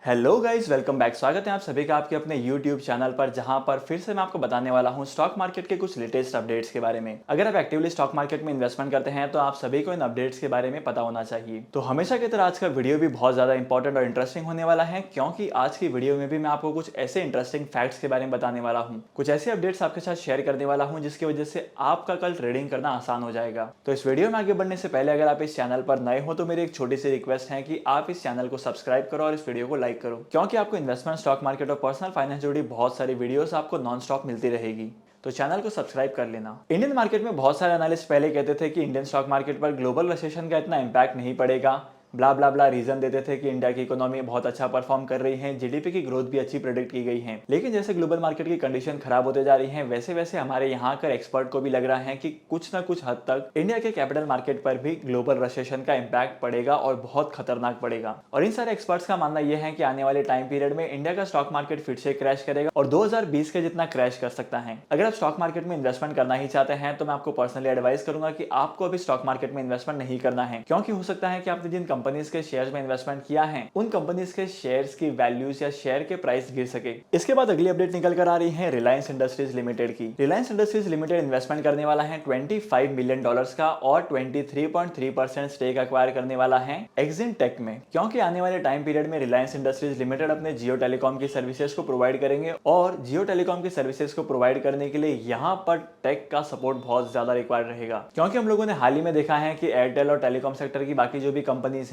Hello guys, welcome back. स्वागत है आप सभी का आपके अपने यूट्यूब चैनल पर, जहां पर फिर से मैं आपको बताने वाला हूं स्टॉक मार्केट के कुछ लेटेस्ट अपडेट्स के बारे में। अगर आप एक्टिवली स्टॉक मार्केट में इन्वेस्टमेंट करते हैं तो आप सभी को इन अपडेट्स के बारे में पता होना चाहिए। तो हमेशा की तरह आज का वीडियो भी बहुत ज्यादा इंपॉर्टेंट और इंटरेस्टिंग होने वाला है, क्योंकि आज की वीडियो में भी मैं आपको कुछ ऐसे इंटरेस्टिंग फैक्ट्स के बारे में बताने वाला हूँ, कुछ ऐसे अपडेट्स आपके साथ शेयर करने वाला हूँ जिसकी वजह से आपका कल ट्रेडिंग करना आसान हो जाएगा। तो इस वीडियो में आगे बढ़ने से पहले अगर आप इस चैनल पर नए हो तो मेरी एक छोटी सी रिक्वेस्ट है कि आप इस चैनल को सब्सक्राइब करो और इस वीडियो को लाइक करो, क्योंकि आपको इन्वेस्टमेंट, स्टॉक मार्केट और पर्सनल फाइनेंस जुड़ी बहुत सारी वीडियोस आपको नॉन स्टॉप मिलती रहेगी। तो चैनल को सब्सक्राइब कर लेना। इंडियन मार्केट में बहुत सारे एनालिस्ट पहले कहते थे कि इंडियन स्टॉक मार्केट पर ग्लोबल रिसेशन का इतना इंपैक्ट नहीं पड़ेगा, ब्ला ब्ला ब्ला रीजन देते थे कि इंडिया की इकोनॉमी बहुत अच्छा परफॉर्म कर रही है, जीडीपी की ग्रोथ भी अच्छी प्रेडिक्ट की गई है। लेकिन जैसे ग्लोबल मार्केट की कंडीशन खराब होते जा रही है, वैसे वैसे हमारे यहाँ कर एक्सपर्ट को भी लग रहा है कि कुछ ना कुछ हद तक इंडिया के कैपिटल मार्केट पर भी ग्लोबल रिसेशन का इंपैक्ट पड़ेगा और बहुत खतरनाक पड़ेगा। और इन सारे एक्सपर्ट्स का मानना यह है कि आने वाले टाइम पीरियड में इंडिया का स्टॉक मार्केट फिर से क्रैश करेगा और 2020 के जितना क्रैश कर सकता है। अगर आप स्टॉक मार्केट में इन्वेस्टमेंट करना ही चाहते हैं तो मैं आपको पर्सनली एडवाइस करूंगा कि आपको अभी स्टॉक मार्केट में इन्वेस्टमेंट नहीं करना है, क्योंकि हो सकता है कि आपने जिन कंपनीज के शेयर्स में इन्वेस्टमेंट किया है उन कंपनीज के शेयर्स की वैल्यूज या शेयर के प्राइस गिर सके। इसके बाद अगली अपडेट निकल कर आ रही है रिलायंस इंडस्ट्रीज लिमिटेड की। रिलायंस इंडस्ट्रीज लिमिटेड इन्वेस्टमेंट करने वाला है $25 मिलियन का और 23.3% स्टेक एक्वायर करने वाला है एक्जिन टेक में, क्योंकि आने वाले टाइम पीरियड में रिलायंस इंडस्ट्रीज लिमिटेड अपने जियो टेलीकॉम की सर्विसेज को प्रोवाइड करेंगे और जियो टेलीकॉम की सर्विसेज को प्रोवाइड करने के लिए यहाँ पर टेक का सपोर्ट बहुत ज्यादा रिक्वायर्ड रहेगा, क्योंकि हम लोगों ने हाल ही में देखा है कि एयरटेल और टेलीकॉम सेक्टर की बाकी जो भी कंपनीज हैं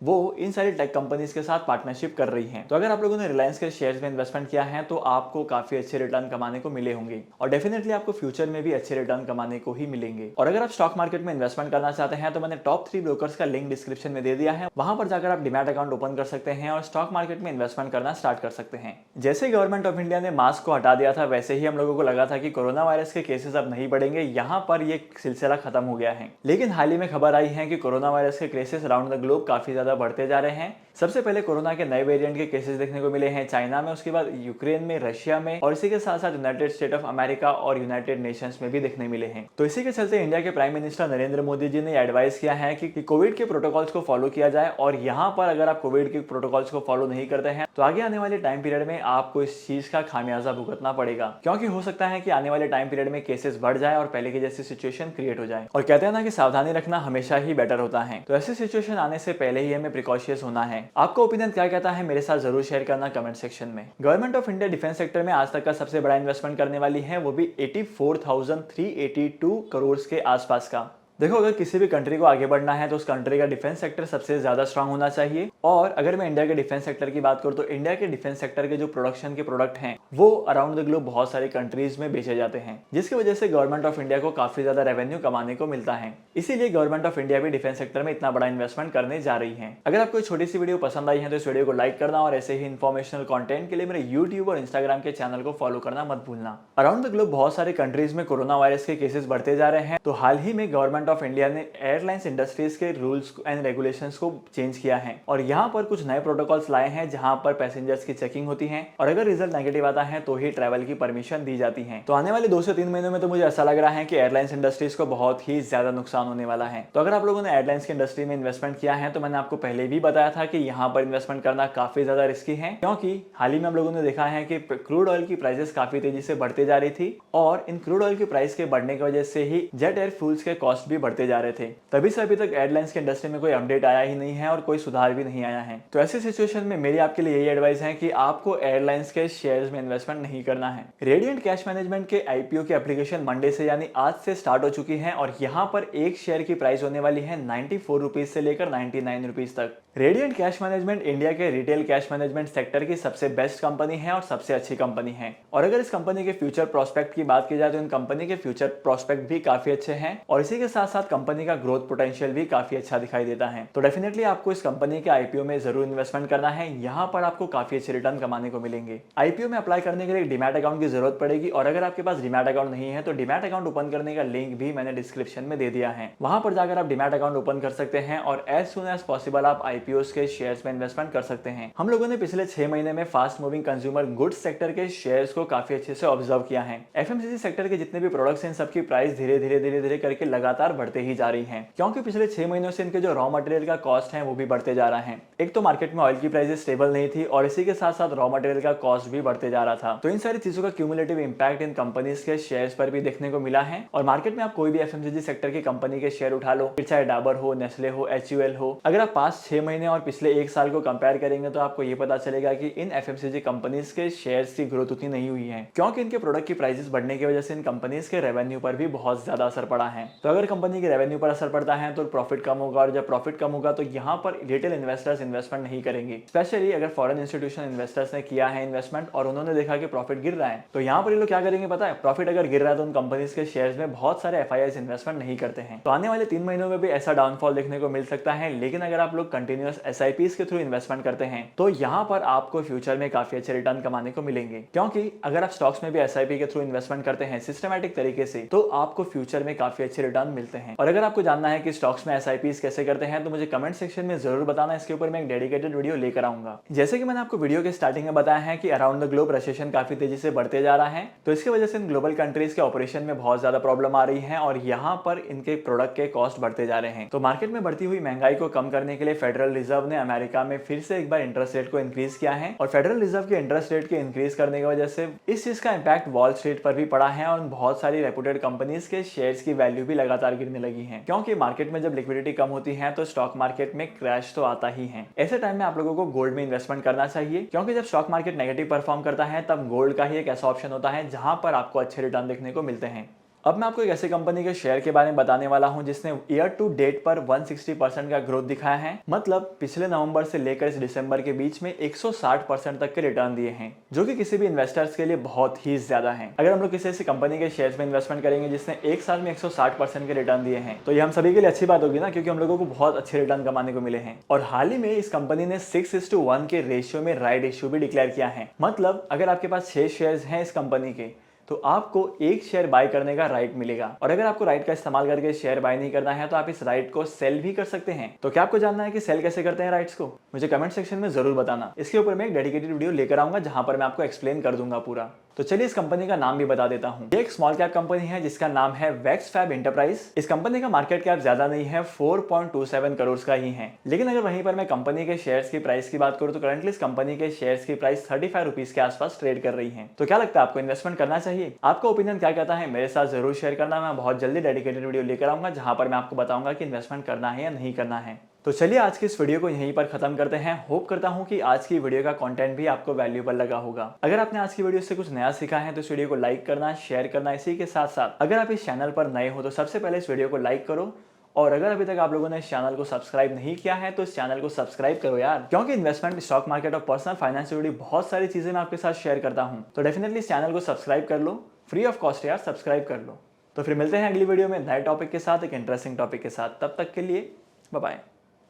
वो इन सारी टेक कंपनीज के साथ पार्टनरशिप कर रही हैं। तो अगर आप लोगों ने रिलायंस के शेयर्स में इन्वेस्टमेंट किया है तो आपको काफी अच्छे रिटर्न कमाने को मिले होंगे और डेफिनेटली आपको फ्यूचर में भी अच्छे रिटर्न कमाने को ही मिलेंगे। और अगर आप स्टॉक मार्केट में इन्वेस्टमेंट करना चाहते हैं तो मैंने टॉप 3 ब्रोकर्स का लिंक डिस्क्रिप्शन में दे दिया है, वहां पर जाकर आप डिमैट अकाउंट ओपन कर सकते हैं और स्टॉक मार्केट में इन्वेस्टमेंट करना स्टार्ट कर सकते हैं। जैसे गवर्नमेंट ऑफ इंडिया ने मास्क को हटा दिया था, वैसे ही हम लोगों को लगा था कि कोरोना वायरस के केसेस अब नहीं बढ़ेंगे, यहाँ पर ये सिलसिला खत्म हो गया है। लेकिन हाल ही में खबर आई है कि कोरोना वायरस के केसेस अराउंड द ग्लोब काफी ज्यादा बढ़ते जा रहे हैं। सबसे पहले कोरोना के नए वेरिएंट के केसेस देखने को मिले हैं चाइना में, उसके बाद यूक्रेन में, रशिया में और इसी के साथ साथ यूनाइटेड स्टेट ऑफ अमेरिका और यूनाइटेड नेशंस में भी देखने मिले हैं। तो इसी के चलते इंडिया के प्राइम मिनिस्टर नरेंद्र मोदी जी ने एडवाइस किया है कि कोविड के प्रोटोकॉल्स को फॉलो किया जाए और यहाँ पर अगर आप कोविड के प्रोटोकॉल्स को फॉलो नहीं करते हैं तो आगे आने वाले टाइम पीरियड में आपको इस चीज का खामियाजा भुगतना पड़ेगा, क्योंकि हो सकता है कि आने वाले टाइम पीरियड में केसेस बढ़ जाए और पहले की जैसी सिचुएशन क्रिएट हो जाए। और कहते हैं ना कि सावधानी रखना हमेशा ही बेटर होता है, तो ऐसी सिचुएशन आने से पहले ही हमें प्रिकॉशियस होना है। आपका ओपिनियन क्या कहता है मेरे साथ जरूर शेयर करना कमेंट सेक्शन में। Government of India defence sector में आज तक का सबसे बड़ा इन्वेस्टमेंट करने वाली है, वो भी 84,382 करोड़ के आसपास का। देखो, अगर किसी भी कंट्री को आगे बढ़ना है तो उस कंट्री का डिफेंस सेक्टर सबसे ज्यादा स्ट्रांग होना चाहिए। और अगर मैं इंडिया के डिफेंस सेक्टर की बात करूं तो इंडिया के डिफेंस सेक्टर के जो प्रोडक्शन के प्रोडक्ट हैं वो अराउंड द ग्लोब बहुत सारी कंट्रीज में बेचे जाते हैं, जिसकी वजह से गवर्नमेंट ऑफ इंडिया को काफी ज्यादा रेवेन्यू कमाने को मिलता है। इसीलिए गवर्नमेंट ऑफ इंडिया भी डिफेंस सेक्टर में इतना बड़ा इन्वेस्टमेंट करने जा रही है। अगर आपको छोटी सी वीडियो पसंद आई है तो इस वीडियो को लाइक करना और ऐसे ही इन्फॉर्मेशनल कंटेंट के लिए मेरे यूट्यूब और इंस्टाग्राम के चैनल को फॉलो करना मत भूलना। अराउंड द ग्लोब बहुत सारी कंट्रीज में कोरोना वायरस के केसेस बढ़ते जा रहे हैं, तो हाल ही में गवर्नमेंट ऑफ इंडिया ने एयरलाइंस इंडस्ट्रीज के रूल्स एंड रेगुलेशंस को चेंज किया है और यहाँ पर कुछ नए प्रोटोकॉल्स लाए हैं जहाँ पर पैसेंजर्स की चेकिंग होती है और अगर रिजल्ट नेगेटिव आता है तो ही ट्रैवल की परमिशन दी जाती है। तो आने वाले 2 से 3 महीनों में तो मुझे ऐसा लग रहा है कि एयरलाइंस इंडस्ट्रीज को बहुत ही ज्यादा नुकसान होने वाला है। तो अगर आप लोगों ने एयरलाइंस की इंडस्ट्री में इन्वेस्टमेंट किया है तो मैंने आपको पहले भी बताया था कि यहाँ पर इन्वेस्टमेंट करना काफी ज्यादा रिस्की है, क्योंकि हाल ही में हम लोगों ने देखा है कि क्रूड ऑयल की प्राइसेस काफी तेजी से बढ़ते जा रही थी और इन क्रूड ऑयल की प्राइस के बढ़ने की वजह से ही जेट एयर फ्यूल्स के कॉस्ट भी बढ़ते जा रहे थे। तभी से अभी तक एयरलाइंस की इंडस्ट्री में कोई अपडेट आया ही नहीं है और कोई सुधार भी नहीं आया है। तो ऐसी सिचुएशन में मेरी आपके लिए यही एडवाइस है कि आपको एयरलाइंस के शेयर्स में इन्वेस्टमेंट नहीं करना है। रेडियंट कैश मैनेजमेंट के आईपीओ की एप्लीकेशन मंडे से यानी आज से स्टार्ट हो चुकी है और यहाँ पर एक शेयर की प्राइस होने वाली है 94 रुपीज से लेकर 99 रुपीज तक। रेडियंट कैश मैनेजमेंट इंडिया के रिटेल कैश मैनेजमेंट सेक्टर की सबसे बेस्ट कंपनी है और सबसे अच्छी कंपनी है। और अगर इस कंपनी के फ्यूचर प्रोस्पेक्ट की बात की जाए तो इन कंपनी के फ्यूचर प्रोस्पेक्ट भी काफी अच्छे हैं और इसी के साथ साथ कंपनी का ग्रोथ पोटेंशियल भी काफी अच्छा दिखाई देता है। तो डेफिनेटली आपको इस कंपनी के आईपीओ में जरूर इन्वेस्टमेंट करना है, यहाँ पर आपको काफी अच्छे रिटर्न कमाने को मिलेंगे। आईपीओ में अप्लाई करने के लिए डीमैट अकाउंट की जरूरत पड़ेगी और अगर आपके पास डीमैट अकाउंट नहीं है तो डीमैट अकाउंट ओपन करने का लिंक भी मैंने डिस्क्रिप्शन में दे दिया है, वहां पर जाकर आप डीमैट अकाउंट ओपन कर सकते हैं और एज सुन एज पॉसिबल आप आईपीओ के शेयर्स में इन्वेस्टमेंट कर सकते हैं। हम लोगों ने पिछले 6 महीने में fast moving consumer goods sector के शेयर्स को काफी अच्छे से ऑब्जर्व किया है। एफएमसीजी सेक्टर के जितने भी प्रोडक्ट्स हैं सबकी प्राइस धीरे धीरे करके लगातार बढ़ते ही जा रही हैं, क्योंकि पिछले 6 महीनों से इनके जो रॉ मटेरियल का कॉस्ट है वो भी बढ़ते जा रहा है। एक तो मार्केट में ऑयल की प्राइसेस स्टेबल नहीं थी और इसी के साथ साथ रॉ मटेरियल का कॉस्ट भी बढ़ते जा रहा था। तो इन सारी चीजों का क्यूमुलेटिव इंपैक्ट इन कंपनीज के शेयर्स पर भी देखने को मिला है। और मार्केट में आप कोई भी एफएमसीजी सेक्टर की कंपनी के शेयर उठा लो, फिर चाहे डाबर हो, नेस्ले हो, HUL हो, अगर आप पास्ट 6 महीने और पिछले 1 साल को कंपेयर करेंगे तो आपको ये पता चलेगा कि इन एफएमसीजी कंपनीज के शेयर्स की ग्रोथ उतनी नहीं हुई है, क्योंकि इनके प्रोडक्ट की प्राइसेस बढ़ने की वजह से इन कंपनीज के रेवेन्यू पर भी बहुत ज्यादा असर पड़ा है। तो अगर कंपनी के रेवेन्यू पर असर पड़ता है तो प्रॉफिट कम होगा, और जब प्रॉफिट कम होगा तो यहाँ पर रिटेल इन्वेस्टर्स इन्वेस्टमेंट नहीं करेंगे। स्पेशली अगर फॉरेन इंस्टीट्यूशन इन्वेस्टर्स ने किया है इन्वेस्टमेंट और उन्होंने देखा कि प्रॉफिट गिर रहा है, तो यहाँ पर ये लोग क्या करेंगे पता है? प्रॉफिट अगर गिर रहा है तो उन कंपनीज के शेयर्स में बहुत सारे FIIs इन्वेस्टमेंट नहीं करते हैं। तो आने वाले 3 महीनों में भी ऐसा डाउनफॉल देखने को मिल सकता है। लेकिन अगर आप लोग कंटिन्यूअस SIPs के थ्रू इन्वेस्टमेंट करते हैं तो यहाँ पर आपको फ्यूचर में काफी अच्छे रिटर्न कमाने को मिलेंगे, क्योंकि अगर आप स्टॉक्स में भी SIP के थ्रू इन्वेस्टमेंट करते हैं सिस्टमैटिक तरीके से तो आपको फ्यूचर में काफी अच्छे रिटर्न मिलते हैं। और अगर आपको जानना है कि स्टॉक्स में SIPs कैसे करते हैं तो मुझे कमेंट सेक्शन में जरूर बताना, इसके ऊपर मैं एक डेडिकेटेड वीडियो लेकर आऊंगा। जैसे कि मैंने आपको वीडियो के स्टार्टिंग में बताया है कि अराउंड द ग्लोब रिसेशन काफी तेजी से बढ़ते जा रहा है, तो इसकी वजह से इन ग्लोबल कंट्रीज के ऑपरेशन में बहुत ज्यादा प्रॉब्लम आ रही है और यहाँ पर इनके प्रोडक्ट के कॉस्ट बढ़ते जा रहे हैं। तो मार्केट में बढ़ती हुई महंगाई को कम करने के लिए फेडरल रिजर्व ने अमेरिका में फिर से एक बार इंटरेस्ट रेट को इंक्रीज किया है, और फेडरल रिजर्व के इंटरेस्ट रेट के इंक्रीज करने की वजह से इस चीज का इंपैक्ट वॉल स्ट्रीट पर भी पड़ा है और बहुत सारी रेपुटेड कंपनीज के शेयर्स की वैल्यू भी लगातार गिरने लगी है, क्योंकि मार्केट में जब लिक्विडिटी कम होती है तो स्टॉक मार्केट में क्रैश तो आता ही है। ऐसे टाइम में आप लोगों को गोल्ड में इन्वेस्टमेंट करना चाहिए, क्योंकि जब स्टॉक मार्केट नेगेटिव परफॉर्म करता है तब गोल्ड का ही एक ऐसा ऑप्शन होता है जहां पर आपको अच्छे रिटर्न देखने को मिलते हैं। अब मैं आपको एक ऐसी कंपनी के शेयर के बारे में बताने वाला हूं जिसने ईयर टू डेट पर 160% का ग्रोथ दिखाया है, मतलब पिछले नवंबर से लेकर इस दिसंबर के बीच में 160% तक के रिटर्न दिए हैं, जो कि किसी भी इन्वेस्टर्स के लिए बहुत ही ज्यादा है। अगर हम लोग किसी ऐसी कंपनी के शेयर्स में इन्वेस्टमेंट करेंगे जिसने एक साल में 160% के रिटर्न दिए हैं तो ये हम सभी के लिए अच्छी बात होगी ना, क्योंकि हम लोगों को बहुत अच्छे रिटर्न कमाने को मिले हैं। और हाल ही में इस कंपनी ने 6:1 के रेशियो में राइट इश्यू भी डिक्लेयर किया है, मतलब अगर आपके पास 6 शेयर्स हैं इस कंपनी के तो आपको एक शेयर बाय करने का राइट मिलेगा, और अगर आपको राइट का इस्तेमाल करके शेयर बाय नहीं करना है तो आप इस राइट को सेल भी कर सकते हैं। तो क्या आपको जानना है कि सेल कैसे करते हैं राइट्स को? मुझे कमेंट सेक्शन में जरूर बताना, इसके ऊपर मैं एक डेडिकेटेड वीडियो लेकर आऊंगा जहां पर मैं आपको एक्सप्लेन कर दूंगा पूरा। तो चलिए इस कंपनी का नाम भी बता देता हूं। ये एक स्मॉल कैप कंपनी है जिसका नाम है वैक्सफैब एंटरप्राइज। इस कंपनी का मार्केट कैप ज्यादा नहीं है, 4.27 करोड़ का ही है। लेकिन अगर वहीं पर मैं कंपनी के शेयर्स की प्राइस की बात करूं तो करंटली इस कंपनी के शेयर्स की प्राइस 35 रुपीज के आसपास ट्रेड कर रही है। तो क्या लगता है आपको इन्वेस्टमेंट करना चाहिए? आपका ओपिनियन क्या कहता है मेरे साथ जरूर शेयर करना। मैं बहुत जल्दी डेडिकेटेड वीडियो लेकर आऊंगा जहां पर मैं आपको बताऊंगा कि इन्वेस्टमेंट करना है या नहीं करना है। तो चलिए आज की इस वीडियो को यहीं पर खत्म करते हैं। होप करता हूं कि आज की वीडियो का कंटेंट भी आपको वैल्यूएबल लगा होगा। अगर आपने आज की वीडियो से कुछ नया सीखा है तो इस वीडियो को लाइक करना, शेयर करना। इसी के साथ साथ अगर आप इस चैनल पर नए हो तो सबसे पहले इस वीडियो को लाइक करो, और अगर अभी तक आप लोगों ने इस चैनल को सब्सक्राइब नहीं किया है तो इस चैनल को सब्सक्राइब करो यार, क्योंकि इन्वेस्टमेंट, स्टॉक मार्केट और पर्सनल फाइनेंस से जुड़ी बहुत सारी चीजें मैं आपके साथ शेयर करता हूं। तो डेफिनेटली इस चैनल को सब्सक्राइब कर लो, फ्री ऑफ कॉस्ट यार, सब्सक्राइब कर लो। तो फिर मिलते हैं अगली वीडियो में नए टॉपिक के साथ, एक इंटरेस्टिंग टॉपिक के साथ। तब तक के लिए बाय बाय।